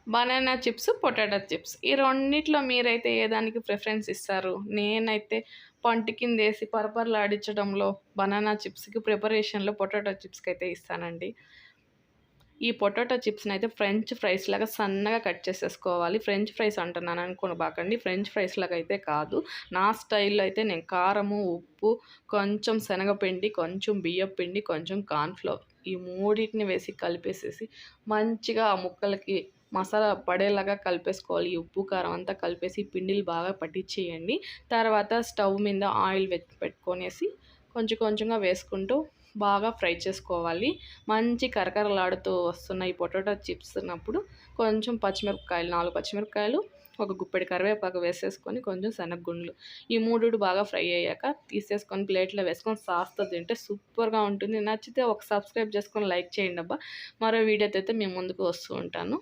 Banana chips, potato chips. ఈ రెండిట్లో మీరైతే ఏ దానికి ప్రిఫరెన్స్ ఇస్తారు? నేనైతే పంటి కిందేసి పరపరలాడించడంలో బనానా చిప్స్‌కి, ప్రిపరేషన్‌లో పొటాటో చిప్స్‌కైతే ఇస్తానండి. ఈ పొటాటో చిప్స్‌నైతే ఫ్రెంచ్ ఫ్రైస్ లాగా సన్నగా కట్ చేసేసుకోవాలి. ఫ్రెంచ్ ఫ్రైస్ అంటున్నాను అనుకోబాకండి. ఫ్రెంచ్ ఫ్రైస్ లాగా అయితే కాదు. నా స్టైల్‌లో అయితే నేను కారము, ఉప్పు, కొంచెం శనగపిండి, కొంచెం బియ్యపు పిండి, కొంచెం కార్న్ ఫ్లోర్ ఈ మూడిటిని వేసి కలిపేసేసి మంచిగా ఆ ముక్కలకి మసాలా పడేలాగా కలిపేసుకోవాలి. ఈ ఉప్పు, కారం అంతా కలిపేసి పిండిలు బాగా పట్టించేయండి. తర్వాత స్టవ్ మీద ఆయిల్ పెట్టుకొనేసి కొంచెం కొంచెంగా వేసుకుంటూ బాగా ఫ్రై చేసుకోవాలి. మంచి కరకరలాడుతూ వస్తున్న ఈ పొటాటో చిప్స్ ఉన్నప్పుడు కొంచెం పచ్చిమిరపకాయలు 4 పచ్చిమిరపకాయలు, ఒక గుప్పెడు కరివేపాకు వేసేసుకొని కొంచెం శనగగుండ్లు ఈ మూడుడు బాగా ఫ్రై అయ్యాక తీసేసుకొని ప్లేట్లో వేసుకొని సాస్‌తో తింటే సూపర్‌గా ఉంటుంది. నచ్చితే ఒక సబ్స్క్రైబ్ చేసుకొని లైక్ చేయండి అబ్బా. మరో వీడియోతో అయితే మీ ముందుకు వస్తూ ఉంటాను.